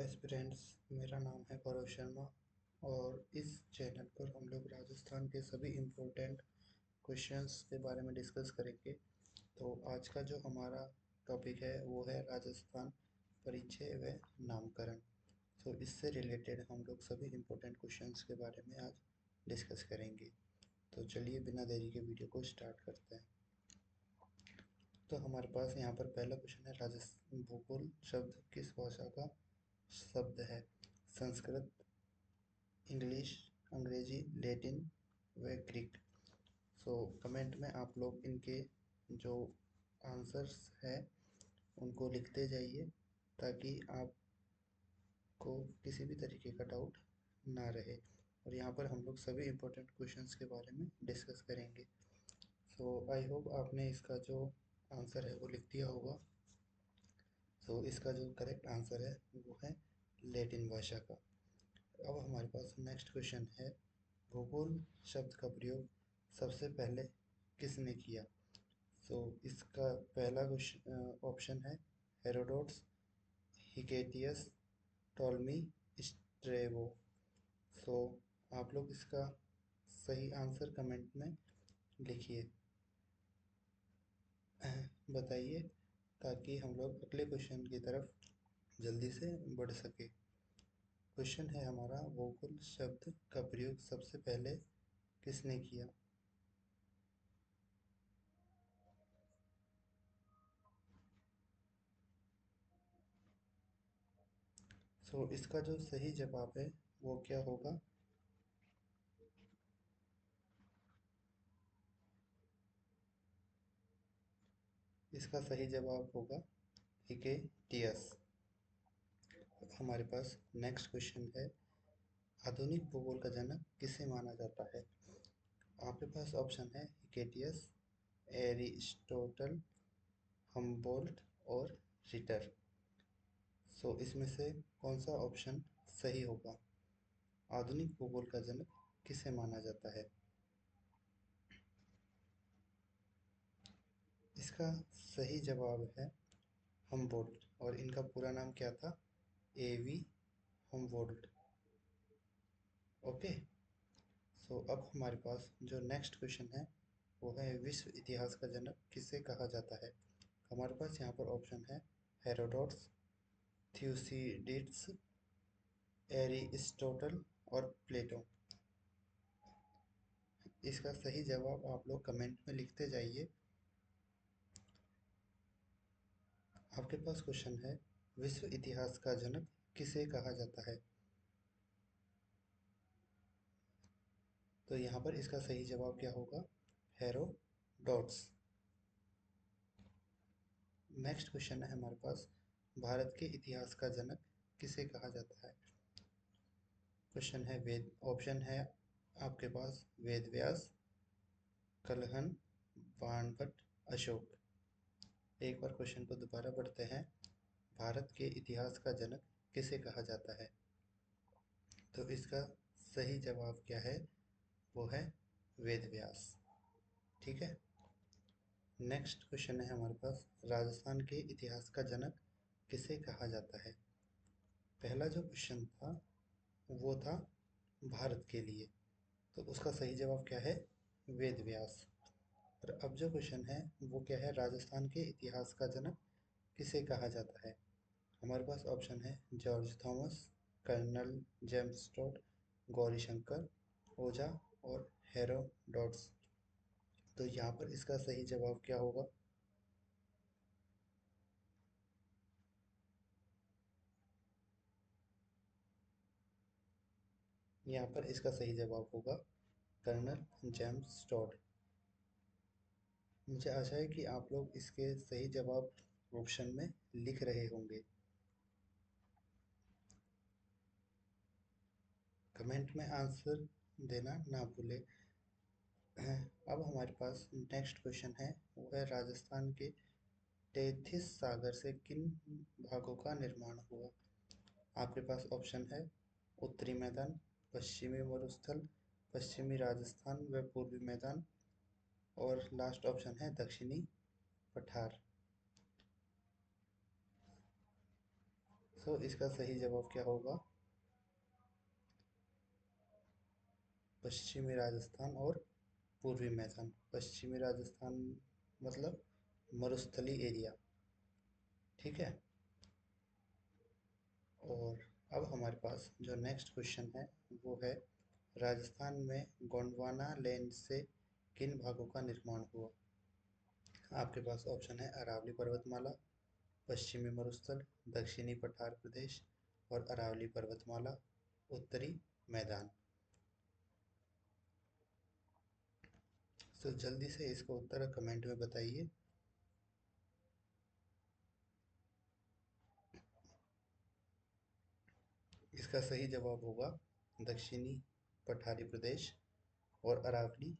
Aspirants, मेरा नाम है गौरव शर्मा और इस चैनल पर हम लोग राजस्थान के सभी इम्पोर्टेंट क्वेश्चंस के बारे में डिस्कस करेंगे। तो आज का जो हमारा टॉपिक है वो है राजस्थान परिचय व नामकरण। तो इससे रिलेटेड हम लोग सभी इम्पोर्टेंट क्वेश्चंस के बारे में आज डिस्कस करेंगे। तो चलिए बिना देरी के वीडियो को स्टार्ट करते हैं। तो हमारे पास यहाँ पर पहला क्वेश्चन है, राजस्थान भूगोल शब्द किस भाषा का शब्द है? संस्कृत, इंग्लिश, अंग्रेजी, लैटिन व ग्रीक। सो कमेंट में आप लोग इनके जो आंसर्स है उनको लिखते जाइए ताकि आपको किसी भी तरीके का डाउट ना रहे। और यहाँ पर हम लोग सभी इम्पोर्टेंट क्वेश्चंस के बारे में डिस्कस करेंगे। सो आई होप आपने इसका जो आंसर है वो लिख दिया होगा। सो इसका जो करेक्ट आंसर है वो है लैटिन भाषा का। अब हमारे पास नेक्स्ट क्वेश्चन है, भूगोल शब्द का प्रयोग सबसे पहले किसने किया? सो इसका पहला ऑप्शन है हेरोडोट्स, हिकेटियस, टॉलमी, स्ट्रेबो। सो आप लोग इसका सही आंसर कमेंट में लिखिए, बताइए, ताकि हम लोग अगले क्वेश्चन की तरफ जल्दी से बढ़ सके। क्वेश्चन है हमारा, भूगोल शब्द का प्रयोग सबसे पहले किसने किया? सो इसका जो सही जवाब है वो क्या होगा? इसका सही जवाब होगा हिकेटियस। हमारे पास नेक्स्ट क्वेश्चन है, आधुनिक भूगोल का जनक किसे माना जाता है? आपके पास ऑप्शन है हिकेटियस, एरिस्टोटल, हम्बोल्ट और रिटर। सो इसमें से कौन सा ऑप्शन सही होगा? आधुनिक भूगोल का जनक किसे माना जाता है? इसका सही जवाब है हम्बोल्ट, और इनका पूरा नाम क्या था? एवी हम्बोल्ट। ओके। सो अब हमारे पास जो नेक्स्ट क्वेश्चन है वो है, विश्व इतिहास का जनक किसे कहा जाता है? हमारे पास यहाँ पर ऑप्शन है हेरोडोट्स, थ्यूसिडिड्स, एरिस्टोटल और प्लेटो। इसका सही जवाब आप लोग कमेंट में लिखते जाइए। आपके पास क्वेश्चन है, विश्व इतिहास का जनक किसे कहा जाता है? तो यहाँ पर इसका सही जवाब क्या होगा? हेरोडोट्स। नेक्स्ट क्वेश्चन है हमारे पास, भारत के इतिहास का जनक किसे कहा जाता है? क्वेश्चन है वेद, ऑप्शन है आपके पास वेद व्यास, कलहन, बाणभट्ट, अशोक। एक बार क्वेश्चन को दोबारा पढ़ते हैं, भारत के इतिहास का जनक किसे कहा जाता है? तो इसका सही जवाब क्या है? वो है वेद व्यास। ठीक है। नेक्स्ट क्वेश्चन है हमारे पास, राजस्थान के इतिहास का जनक किसे कहा जाता है? पहला जो क्वेश्चन था वो था भारत के लिए, तो उसका सही जवाब क्या है? वेद व्यास। और अब जो क्वेश्चन है वो क्या है, राजस्थान के इतिहास का जनक किसे कहा जाता है? हमारे पास ऑप्शन है George Thomas, Colonel James Tod, Gaurishankar, Ojha और हेरोडोट्स। तो यहाँ पर इसका सही जवाब क्या होगा? यहाँ पर इसका सही जवाब होगा कर्नल जेम्स टोड। मुझे आशा है कि आप लोग इसके सही जवाब ऑप्शन में लिख रहे होंगे। कमेंट में आंसर देना ना भूलें। अब हमारे पास नेक्स्ट क्वेश्चन है, वो है राजस्थान के टेथिस सागर से किन भागों का निर्माण हुआ? आपके पास ऑप्शन है उत्तरी मैदान, पश्चिमी मरुस्थल, पश्चिमी राजस्थान व पूर्वी मैदान, और लास्ट ऑप्शन है दक्षिणी पठार। तो इसका सही जवाब क्या होगा? पश्चिमी राजस्थान और पूर्वी मैदान। पश्चिमी राजस्थान मतलब मरुस्थली एरिया। ठीक है। और अब हमारे पास जो नेक्स्ट क्वेश्चन है वो है, राजस्थान में गोंडवाना लैंड से किन भागों का निर्माण हुआ? आपके पास ऑप्शन है अरावली पर्वतमाला, पश्चिमी मरुस्थल, दक्षिणी पठार प्रदेश और अरावली पर्वतमाला, उत्तरी मैदान। तो जल्दी से इसका उत्तर कमेंट में बताइए। इसका सही जवाब होगा दक्षिणी पठारी प्रदेश और अरावली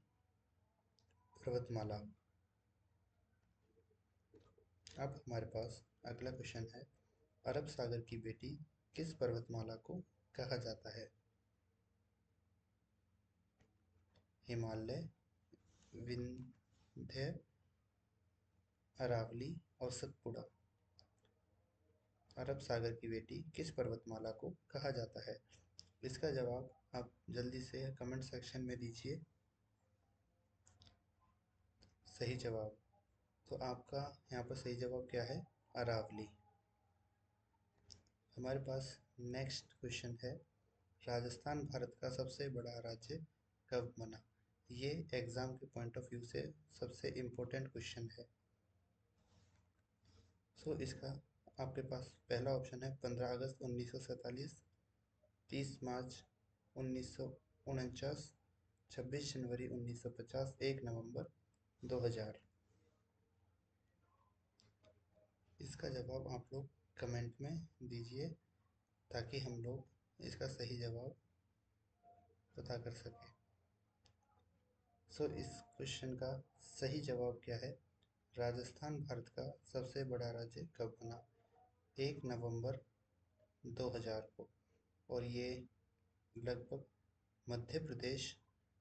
पर्वतमाला। अब हमारे पास अगला क्वेश्चन है, अरब सागर की बेटी किस पर्वतमाला को कहा जाता है? हिमालय, विंध्य, अरावली और सतपुड़ा। अरब सागर की बेटी किस पर्वतमाला को कहा जाता है? इसका जवाब आप जल्दी से कमेंट सेक्शन में दीजिए। सही जवाब। तो आपका यहाँ पर सही जवाब क्या है? अरावली। हमारे पास नेक्स्ट क्वेश्चन है, राजस्थान भारत का सबसे बड़ा राज्य कब बना? ये एग्जाम के पॉइंट ऑफ व्यू से सबसे इम्पोर्टेंट क्वेश्चन है। सो इसका आपके पास पहला ऑप्शन है 15 अगस्त 1947, 30 मार्च 1949, 26 जनवरी 1950, 1 नवंबर 2000। इसका जवाब आप लोग कमेंट में दीजिए ताकि हम लोग इसका सही जवाब पता कर सकें। इस क्वेश्चन का सही जवाब क्या है? राजस्थान भारत का सबसे बड़ा राज्य कब बना? 1 नवंबर 2000 को। और ये लगभग मध्य प्रदेश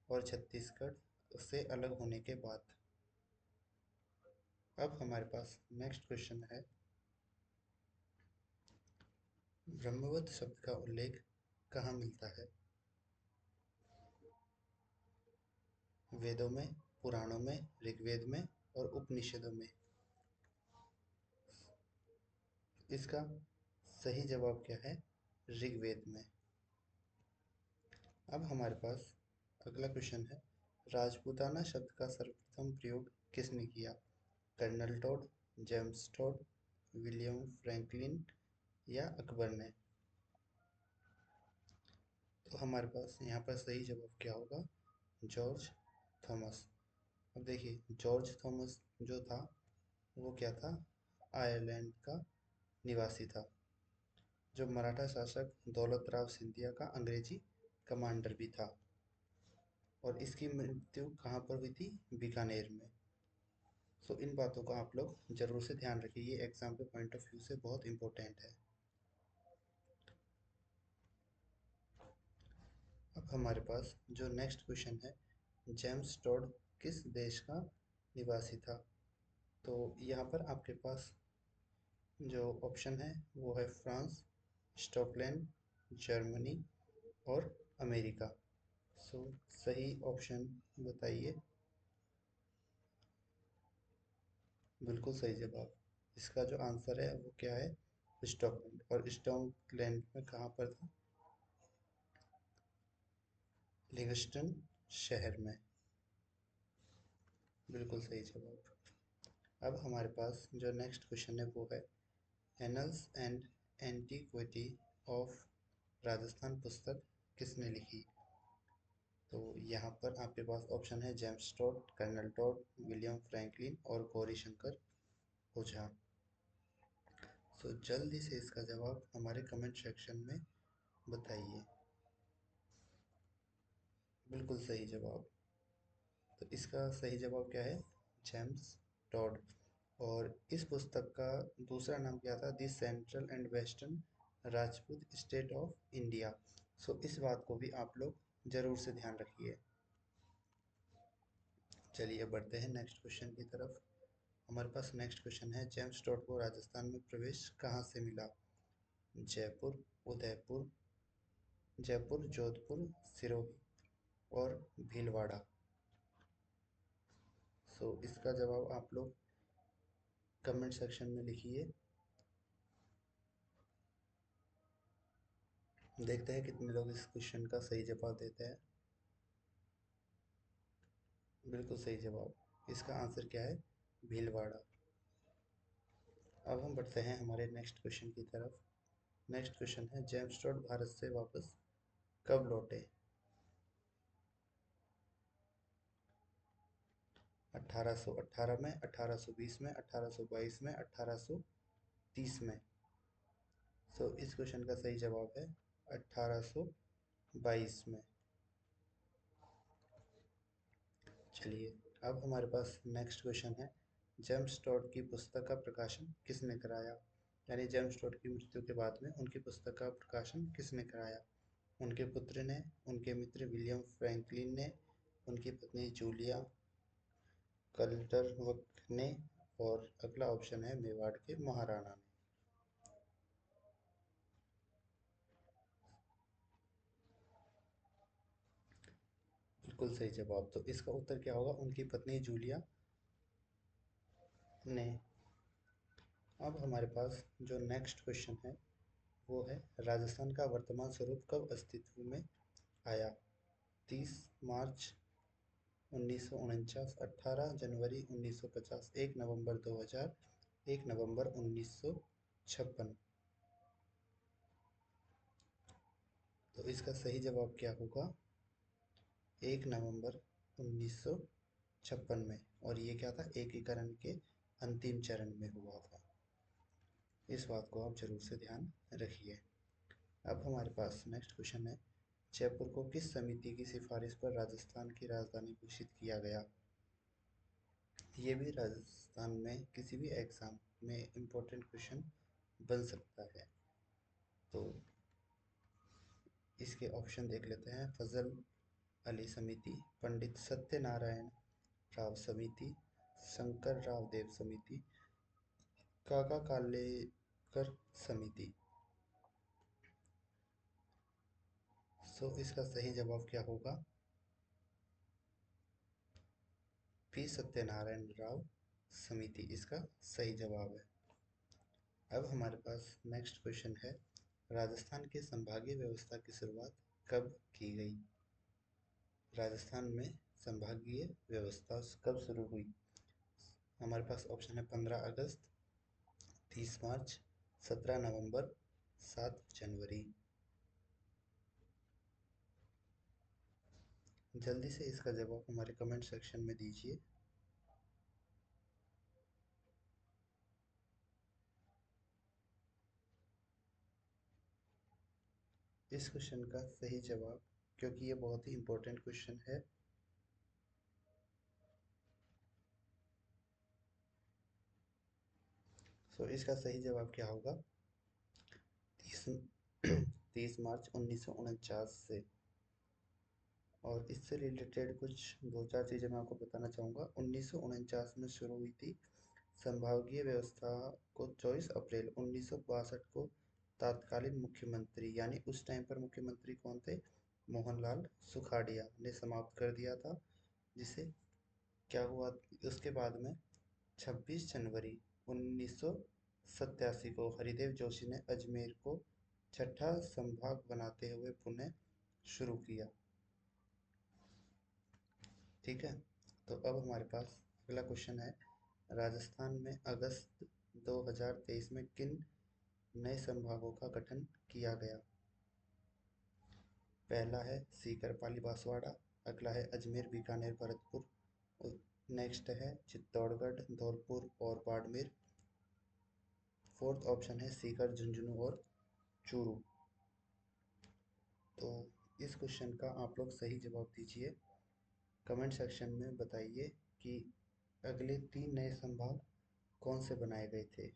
और छत्तीसगढ़ से अलग होने के बाद। अब हमारे पास नेक्स्ट क्वेश्चन है, ब्रह्मवत शब्द का उल्लेख कहाँ मिलता है? वेदों में, पुराणों में, ऋग्वेद में और उपनिषदों में। इसका सही जवाब क्या है? ऋग्वेद में। अब हमारे पास अगला क्वेश्चन है, राजपूताना शब्द का सर्वप्रथम प्रयोग किसने किया? Colonel Tod, James Tod, William Franklin या अकबर ने? तो हमारे पास यहाँ पर सही जवाब क्या होगा? George Thomas. अब देखिए, जॉर्ज थॉमस जो था वो क्या था? आयरलैंड का निवासी था, जो मराठा शासक दौलत राव सिंधिया का अंग्रेजी कमांडर भी था। और इसकी मृत्यु कहाँ पर हुई थी? बीकानेर में। इन बातों का आप लोग जरूर से ध्यान रखिए, ये एग्जाम के पॉइंट ऑफ व्यू से बहुत इंपॉर्टेंट है। अब हमारे पास जो नेक्स्ट क्वेश्चन है, जेम्स टॉड किस देश का निवासी था? तो यहाँ पर आपके पास जो ऑप्शन है वो है फ्रांस, स्कॉटलैंड, जर्मनी और अमेरिका। सही ऑप्शन बताइए। बिल्कुल सही जवाब। इसका जो आंसर है वो क्या है? स्कॉटलैंड। और स्कॉटलैंड में कहाँ पर था? लिविंगस्टन शहर में। बिल्कुल सही जवाब। अब हमारे पास जो नेक्स्ट क्वेश्चन है वो है, annals and antiquity of Rajasthan पुस्तक किसने लिखी? तो यहाँ पर आपके पास ऑप्शन है James Tod, colonel Tod, William Franklin और गौरी शंकर ओझा। जल्दी से इसका जवाब हमारे कमेंट सेक्शन में बताइए। बिल्कुल सही जवाब। तो इसका सही जवाब क्या है? James Tod. और इस पुस्तक का दूसरा नाम क्या था? The central and western Rajput state of India. इस बात को भी आप लोग जरूर से ध्यान रखिए। चलिए बढ़ते हैं नेक्स्ट क्वेश्चन की तरफ। हमारे पास नेक्स्ट क्वेश्चन है, जेम्स टॉड को राजस्थान में प्रवेश कहाँ से मिला? जयपुर, उदयपुर, जयपुर, जोधपुर, सिरोही और भीलवाड़ा। इसका जवाब आप लोग कमेंट सेक्शन में लिखिए। देखते हैं कितने लोग इस क्वेश्चन का सही जवाब देते हैं। बिल्कुल सही जवाब। इसका आंसर क्या है? भीलवाड़ा। अब हम बढ़ते हैं हमारे नेक्स्ट क्वेश्चन की तरफ। नेक्स्ट क्वेश्चन है, जेम्स टोड भारत से वापस कब लौटे? 1818 में, 1820 में, 1822 में, 1830 में। इस क्वेश्चन का सही जवाब है 1822 में। चलिए, अब हमारे पास नेक्स्ट क्वेश्चन है, जेम्स टोड की पुस्तक का प्रकाशन किसने कराया? यानी जेम्स टोड की मृत्यु के बाद में उनकी पुस्तक का प्रकाशन किसने कराया? उनके पुत्र ने, उनके मित्र विलियम फ्रैंकलिन ने, उनकी पत्नी जूलिया कल्टरवक ने, और अगला ऑप्शन है मेवाड़ के महाराणा ने। बिल्कुल सही जवाब। तो इसका उत्तर क्या होगा? उनकी पत्नी जूलिया ने। अब हमारे पास जो नेक्स्ट क्वेश्चन है वो है, राजस्थान का वर्तमान स्वरूप कब अस्तित्व में आया? 30 मार्च 1949, 18 जनवरी 1950, 1 नवंबर 2000, 1 नवंबर 1956। तो इसका सही जवाब क्या होगा? 1 नवंबर 1956 में। और ये क्या था? एकीकरण के अंतिम चरण में हुआ था। इस बात को आप जरूर से ध्यान रखिए। अब हमारे पास नेक्स्ट क्वेश्चन है, जयपुर को किस समिति की सिफारिश पर राजस्थान की राजधानी घोषित किया गया? ये भी राजस्थान में किसी भी एग्जाम में इम्पोर्टेंट क्वेश्चन बन सकता है। तो इसके ऑप्शन देख लेते हैं। फजल अली समिति, पंडित सत्यनारायण राव समिति, शंकर राव देव समिति, काका कालेकर समिति। इसका सही जवाब क्या होगा? पी सत्यनारायण राव समिति इसका सही जवाब है। अब हमारे पास नेक्स्ट क्वेश्चन है, राजस्थान के संभागीय व्यवस्था की शुरुआत कब की गई? राजस्थान में संभागीय व्यवस्था कब शुरू हुई? हमारे पास ऑप्शन है 15 अगस्त, 30 मार्च, 17 नवंबर, 7 जनवरी। जल्दी से इसका जवाब हमारे कमेंट सेक्शन में दीजिए। इस क्वेश्चन का सही जवाब, क्योंकि ये बहुत ही इम्पोर्टेंट क्वेश्चन है, इसका सही जवाब क्या होगा? 30 मार्च 1949 से। और इससे रिलेटेड कुछ दो चार चीज़ें मैं आपको बताना चाहूँगा। 1949 में शुरू हुई थी संभागीय व्यवस्था को 24 अप्रैल 1962 को तत्कालीन मुख्यमंत्री, यानी उस टाइम पर मुख्यमंत्री कौन थे? मोहनलाल सुखाड़िया ने समाप्त कर दिया था। जिसे क्या हुआ उसके बाद में 26 जनवरी 1987 को हरिदेव जोशी ने अजमेर को छठा संभाग बनाते हुए पुनः शुरू किया। ठीक है। तो अब हमारे पास अगला क्वेश्चन है, राजस्थान में अगस्त 2023 में किन नए संभागों का गठन किया गया? पहला है सीकर पाली बांसवाड़ा, अगला है अजमेर बीकानेर भरतपुर, नेक्स्ट है चित्तौड़गढ़ धौलपुर और बाड़मेर, फोर्थ ऑप्शन है सीकर झुंझुनू और चूरू। तो इस क्वेश्चन का आप लोग सही जवाब दीजिए। कमेंट सेक्शन में बताइए कि अगले 3 नए संभाग कौन से बनाए गए थे।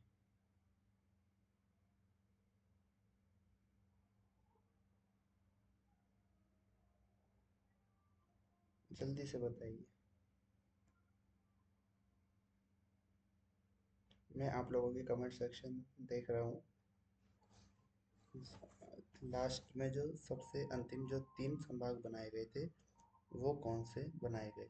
जल्दी से बताइए। मैं आप लोगों के कमेंट सेक्शन देख रहा हूँ। लास्ट में जो सबसे अंतिम जो 3 संभाग बनाए गए थे वो कौन से बनाए गए?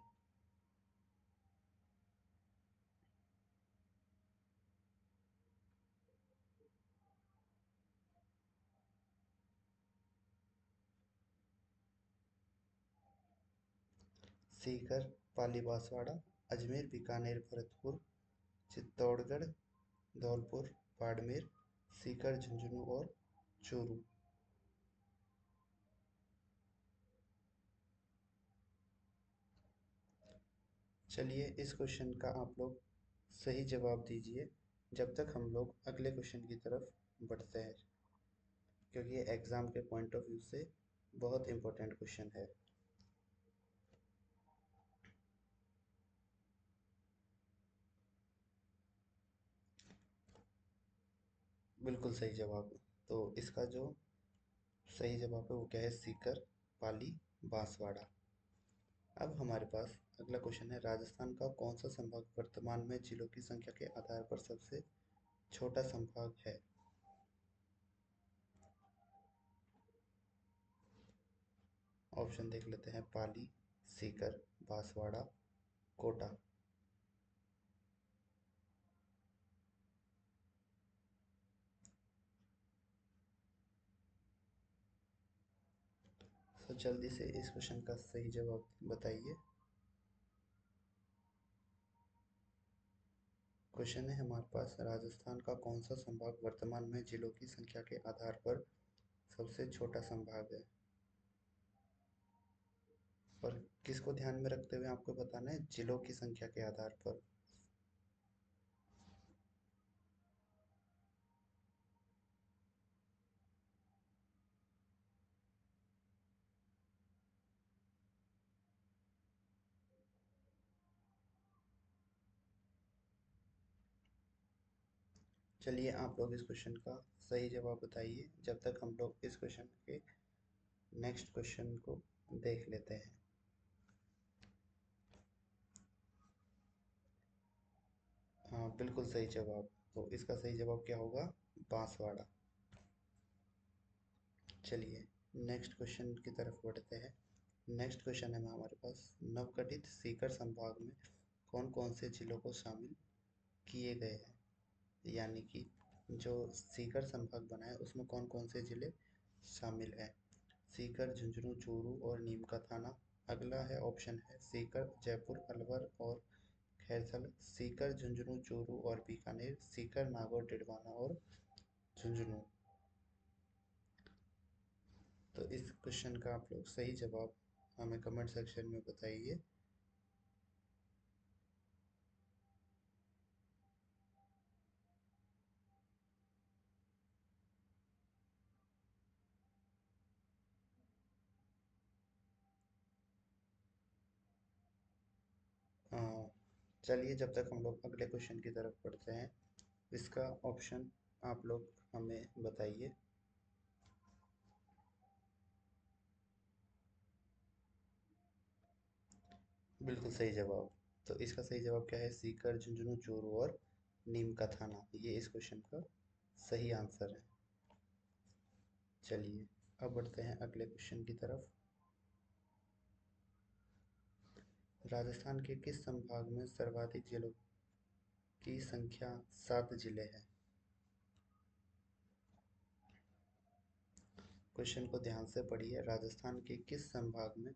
सीकर, पाली बांसवाड़ा, अजमेर बीकानेर भरतपुर, चित्तौड़गढ़ धौलपुर बाड़मेर, सीकर झुंझुनू और चूरू। चलिए इस क्वेश्चन का आप लोग सही जवाब दीजिए जब तक हम लोग अगले क्वेश्चन की तरफ बढ़ते हैं, क्योंकि ये एग्ज़ाम के पॉइंट ऑफ व्यू से बहुत इंपॉर्टेंट क्वेश्चन है। बिल्कुल सही जवाब। तो इसका जो सही जवाब है वो क्या है? सीकर, पाली, बांसवाड़ा। अब हमारे पास अगला क्वेश्चन है, राजस्थान का कौन सा संभाग वर्तमान में जिलों की संख्या के आधार पर सबसे छोटा संभाग है? ऑप्शन देख लेते हैं, पाली, सीकर, बांसवाड़ा, कोटा। तो जल्दी से इस क्वेश्चन का सही जवाब बताइए। क्वेश्चन है हमारे पास, राजस्थान का कौन सा संभाग वर्तमान में जिलों की संख्या के आधार पर सबसे छोटा संभाग है? और किसको ध्यान में रखते हुए आपको बताना है? जिलों की संख्या के आधार पर। चलिए आप लोग इस क्वेश्चन का सही जवाब बताइए जब तक हम लोग इस क्वेश्चन के नेक्स्ट क्वेश्चन को देख लेते हैं। हाँ, बिल्कुल सही जवाब। तो इसका सही जवाब क्या होगा? बांसवाड़ा। चलिए नेक्स्ट क्वेश्चन की तरफ बढ़ते हैं। नेक्स्ट क्वेश्चन है हमारे पास, नवगठित सीकर संभाग में कौन कौन से जिलों को शामिल किए गए हैं? यानी कि जो सीकर संभाग बना है उसमें कौन कौन से जिले शामिल हैं? सीकर, झुंझुनू, चूरू और नीम का थाना। अगला है ऑप्शन है सीकर, जयपुर, अलवर और खैरसल, सीकर, झुंझुनू, चूरू और बीकानेर, सीकर, नागौर, डिडवाना और झुंझुनू। तो इस क्वेश्चन का आप लोग सही जवाब हमें कमेंट सेक्शन में बताइए। चलिए जब तक हम लोग अगले क्वेश्चन की तरफ बढ़ते हैं, इसका ऑप्शन आप लोग हमें बताइए। बिल्कुल सही जवाब। तो इसका सही जवाब क्या है? सीकर, झुंझुनू, चूरू और नीम का थाना, ये इस क्वेश्चन का सही आंसर है। चलिए अब बढ़ते हैं अगले क्वेश्चन की तरफ। राजस्थान के किस संभाग में सर्वाधिक जिलों की संख्या 7 जिले हैं? क्वेश्चन को ध्यान से पढ़िए। राजस्थान के किस संभाग में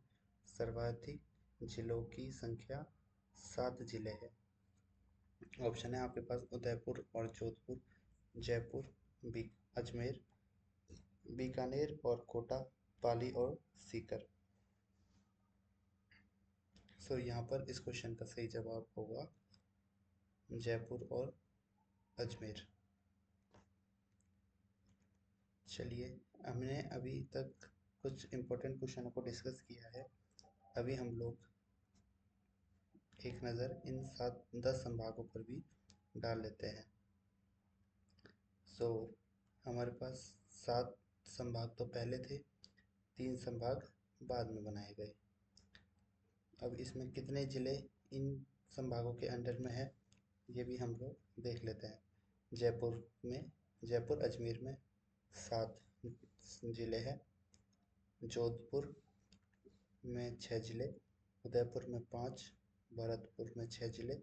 सर्वाधिक जिलों की संख्या 7 जिले हैं? ऑप्शन है आपके पास, उदयपुर और जोधपुर, जयपुर, अजमेर, बीकानेर और कोटा, पाली और सीकर। सो यहाँ पर इस क्वेश्चन का सही जवाब होगा जयपुर और अजमेर। चलिए हमने अभी तक कुछ इम्पोर्टेंट क्वेश्चनों को डिस्कस किया है। अभी हम लोग एक नज़र इन 10 संभागों पर भी डाल लेते हैं। सो हमारे पास 7 संभाग तो पहले थे, 3 संभाग बाद में बनाए गए। अब इसमें कितने ज़िले इन संभागों के अंडर में है ये भी हम लोग देख लेते हैं। जयपुर में, जयपुर अजमेर में 7, जिले हैं। जोधपुर में 6 जिले, उदयपुर में 5, भरतपुर में 6 जिले,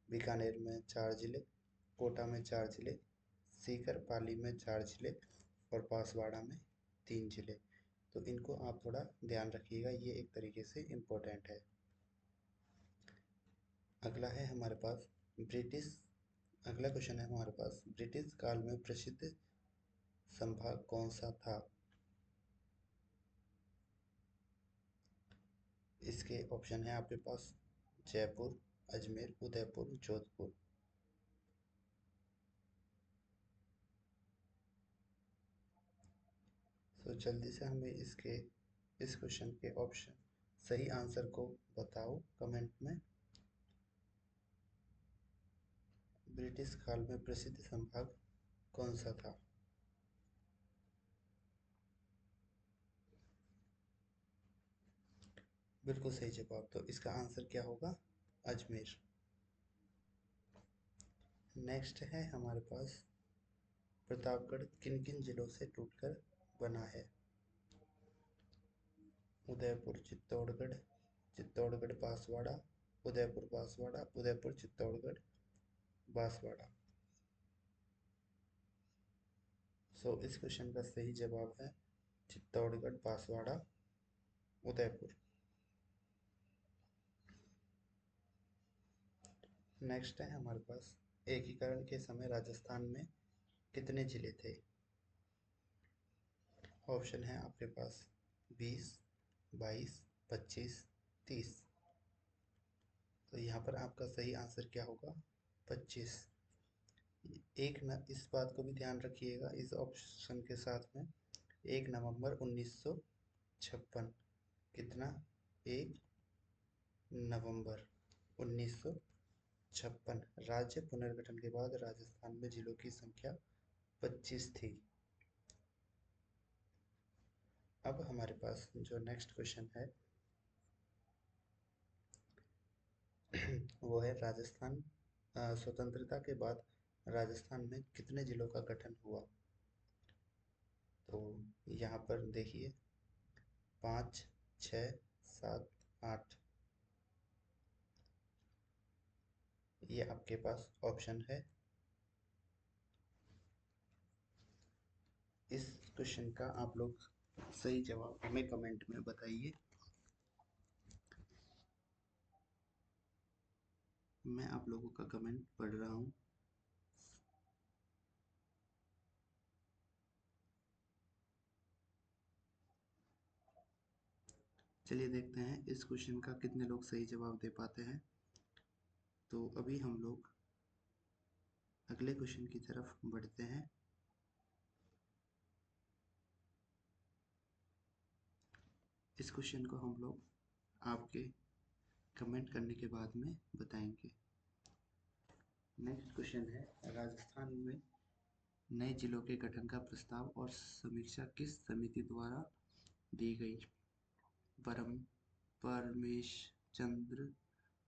बीकानेर में 4 जिले, कोटा में 4 जिले, सीकर पाली में 4 जिले और बांसवाड़ा में 3 जिले। तो इनको आप थोड़ा ध्यान रखिएगा, ये एक तरीके से इम्पोर्टेंट है। अगला है हमारे पास ब्रिटिश अगला क्वेश्चन है हमारे पास, ब्रिटिश काल में प्रसिद्ध संभाग कौन सा था? इसके ऑप्शन है आपके पास जयपुर, अजमेर, उदयपुर, जोधपुर। तो जल्दी से हमें इस क्वेश्चन के ऑप्शन सही आंसर को बताओ कमेंट में। ब्रिटिश काल में प्रसिद्ध संभाग कौन सा था? बिल्कुल सही जवाब। तो इसका आंसर क्या होगा? अजमेर। नेक्स्ट है हमारे पास, प्रतापगढ़ किन किन जिलों से टूटकर बना है? उदयपुर, चित्तौड़गढ़, चित्तौड़गढ़ बांसवाड़ा, उदयपुर बांसवाड़ा, उदयपुर चित्तौड़गढ़ बांसवाड़ा। इस क्वेश्चन का सही जवाब है चित्तौड़गढ़ बांसवाड़ा उदयपुर। नेक्स्ट है हमारे पास, एकीकरण के समय राजस्थान में कितने जिले थे? ऑप्शन है आपके पास 20, 22, 25, 30। तो यहाँ पर आपका सही आंसर क्या होगा? 25। इस बात को भी ध्यान रखिएगा इस ऑप्शन के साथ में, 1 नवंबर 1956। कितना? 1 नवंबर 1956। राज्य पुनर्गठन के बाद राजस्थान में जिलों की संख्या 25 थी। अब हमारे पास जो नेक्स्ट क्वेश्चन है वो है राजस्थान स्वतंत्रता के बाद राजस्थान में कितने जिलों का गठन हुआ? तो यहाँ पर देखिए 5, 6, 7, 8। ये आपके पास ऑप्शन है। इस क्वेश्चन का आप लोग सही जवाब हमें कमेंट में बताइए। मैं आप लोगों का कमेंट पढ़ रहा हूँ। चलिए देखते हैं इस क्वेश्चन का कितने लोग सही जवाब दे पाते हैं। तो अभी हम लोग अगले क्वेश्चन की तरफ बढ़ते हैं। इस क्वेश्चन को हम लोग आपके कमेंट करने के बाद में बताएंगे। नेक्स्ट क्वेश्चन है, राजस्थान में नए जिलों के गठन का प्रस्ताव और समीक्षा किस समिति द्वारा दी गई? परमेश चंद्र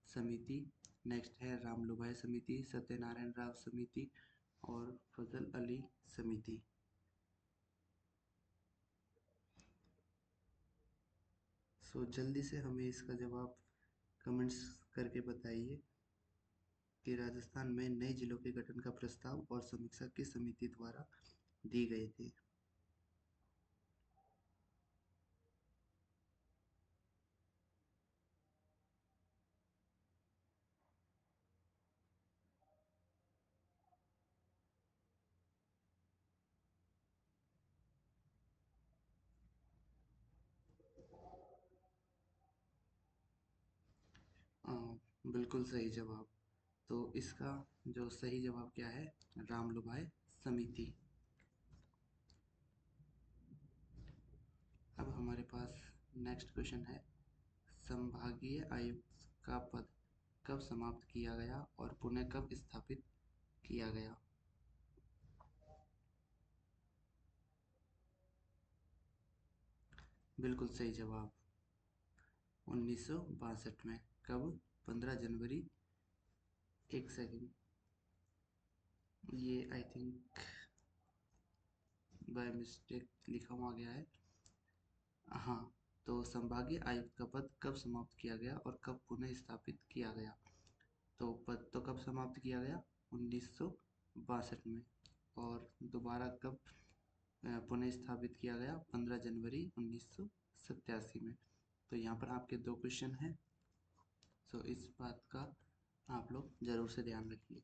समिति, नेक्स्ट है रामलुभाई समिति, सत्यनारायण राव समिति और फजल अली समिति। जल्दी से हमें इसका जवाब कमेंट्स करके बताइए कि राजस्थान में नए जिलों के गठन का प्रस्ताव और समीक्षा किस समिति द्वारा दी गई थी? बिल्कुल सही जवाब। तो इसका जो सही जवाब क्या है? रामलुभाई समिति। अब हमारे पास नेक्स्ट क्वेश्चन है, संभागीय आयुक्त का पद कब समाप्त किया गया और पुनः कब स्थापित किया गया? बिल्कुल सही जवाब, 1962 में। कब? 15 जनवरी। एक सेकंड, ये आई थिंक बाय मिस्टेक लिखा हुआ गया है। हाँ, तो संभागीय आयुक्त का पद कब समाप्त किया गया और कब पुनः स्थापित किया गया? तो पद तो कब समाप्त किया गया? 1962 में। और दोबारा कब पुनः स्थापित किया गया? 15 जनवरी 1987 में। तो यहाँ पर आपके दो क्वेश्चन हैं। सो इस बात का आप लोग जरूर से ध्यान रखिए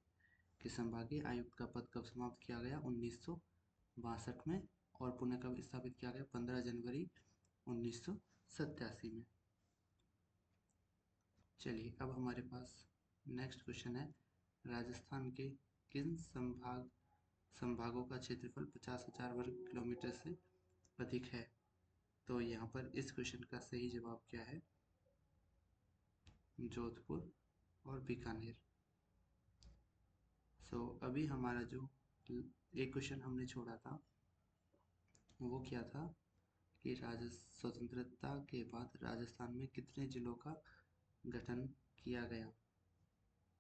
कि संभागीय आयुक्त का पद कब समाप्त किया गया? 1962 में। और पुनः कब स्थापित किया गया? 15 जनवरी 1987 में। चलिए, अब हमारे पास नेक्स्ट क्वेश्चन है, राजस्थान के किन संभागों का क्षेत्रफल 50,000 वर्ग किलोमीटर से अधिक है? तो यहाँ पर इस क्वेश्चन का सही जवाब क्या है? जोधपुर और बीकानेर। सो अभी हमारा जो एक क्वेश्चन हमने छोड़ा था वो क्या था कि स्वतंत्रता के बाद राजस्थान में कितने जिलों का गठन किया गया?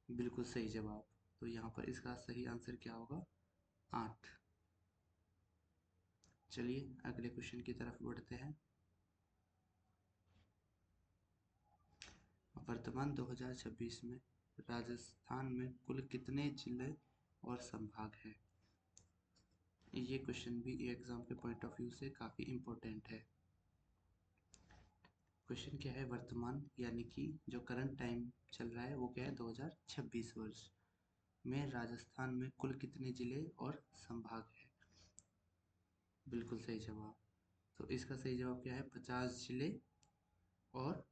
बिल्कुल सही जवाब। तो यहाँ पर इसका सही आंसर क्या होगा? 8। चलिए अगले क्वेश्चन की तरफ बढ़ते हैं। वर्तमान 2026 में राजस्थान में कुल कितने जिले और संभाग हैं? ये क्वेश्चन भी एग्जाम के पॉइंट ऑफ व्यू से काफ़ी इम्पोर्टेंट है। क्वेश्चन क्या है? वर्तमान यानी कि जो करंट टाइम चल रहा है वो क्या है? 2026 वर्ष में राजस्थान में कुल कितने जिले और संभाग है? बिल्कुल सही जवाब। तो इसका सही जवाब क्या है? 50 जिले और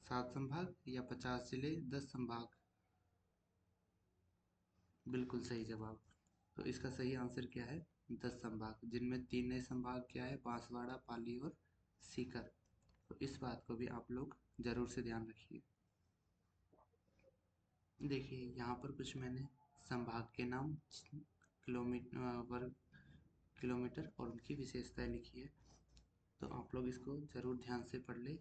7 संभाग, या 50 जिले 10 संभाग? बिल्कुल सही जवाब। तो इसका सही आंसर क्या है? 10 संभाग, जिनमें 3 नए संभाग क्या है? बांसवाड़ा, पाली और सीकर। तो इस बात को भी आप लोग जरूर से ध्यान रखिए। देखिए यहाँ पर कुछ मैंने संभाग के नाम, किलोमीटर, वर्ग किलोमीटर और उनकी विशेषताएं लिखी है, तो आप लोग इसको जरूर ध्यान से पढ़ ले।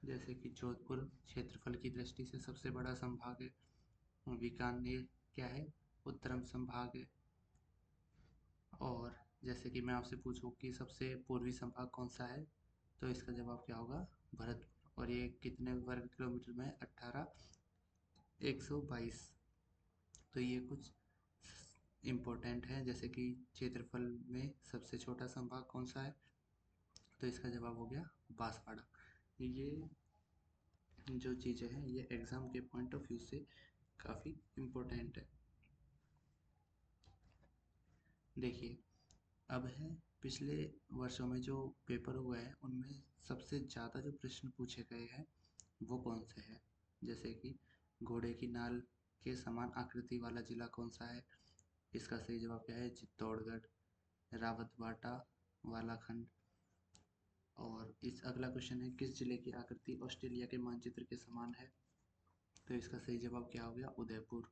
जैसे कि जोधपुर क्षेत्रफल की दृष्टि से सबसे बड़ा संभाग है। बीकानेर क्या है? उत्तरम संभाग है। और जैसे कि मैं आपसे पूछूं कि सबसे पूर्वी संभाग कौन सा है, तो इसका जवाब क्या होगा? भरतपुर। और ये कितने वर्ग किलोमीटर में है? 18,122। तो ये कुछ इम्पोर्टेंट है। जैसे कि क्षेत्रफल में सबसे छोटा संभाग कौन सा है, तो इसका जवाब हो गया बांसवाड़ा। ये जो चीज़ें हैं ये एग्ज़ाम के पॉइंट ऑफ व्यू से काफ़ी इम्पोर्टेंट है। देखिए अब है, पिछले वर्षों में जो पेपर हुआ है उनमें सबसे ज़्यादा जो प्रश्न पूछे गए हैं वो कौन से हैं? जैसे कि घोड़े की नाल के समान आकृति वाला जिला कौन सा है? इसका सही जवाब क्या है? चित्तौड़गढ़। रावतबाटा वाला खंड। और इस अगला क्वेश्चन है, किस जिले की आकृति ऑस्ट्रेलिया के मानचित्र के समान है? तो इसका सही जवाब क्या हो गया? उदयपुर।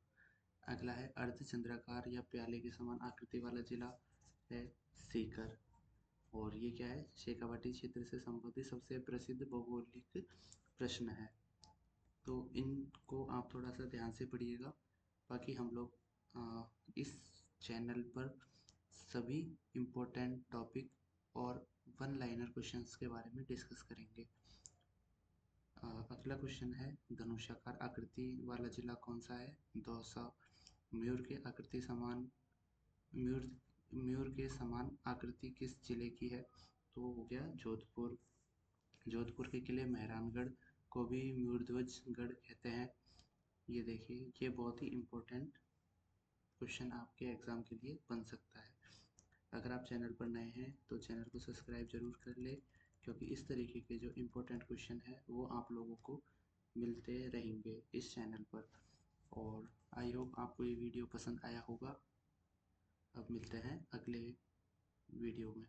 अगला है, अर्धचंद्राकार या प्याले के समान आकृति वाला जिला है सीकर। और ये क्या है? शेखावाटी क्षेत्र से संबंधित सबसे प्रसिद्ध भौगोलिक प्रश्न है। तो इनको आप थोड़ा सा ध्यान से पढ़िएगा। बाकी हम लोग इस चैनल पर सभी इम्पोर्टेंट टॉपिक और वन लाइनर क्वेश्चंस के बारे में डिस्कस करेंगे। अगला क्वेश्चन है, धनुषाकार आकृति वाला जिला कौन सा है? दौसा। मयूर के आकृति समान मयूर मयूर के समान आकृति किस जिले की है? तो हो गया जोधपुर। जोधपुर के किले मेहरानगढ़ को भी मयूरध्वज गढ़ कहते हैं। ये देखिए, ये बहुत ही इम्पोर्टेंट क्वेश्चन आपके एग्जाम के लिए बन सकता है। अगर आप चैनल पर नए हैं तो चैनल को सब्सक्राइब जरूर कर ले, क्योंकि इस तरीके के जो इम्पोर्टेंट क्वेश्चन है वो आप लोगों को मिलते रहेंगे इस चैनल पर। और आई होप आपको ये वीडियो पसंद आया होगा। अब मिलते हैं अगले वीडियो में।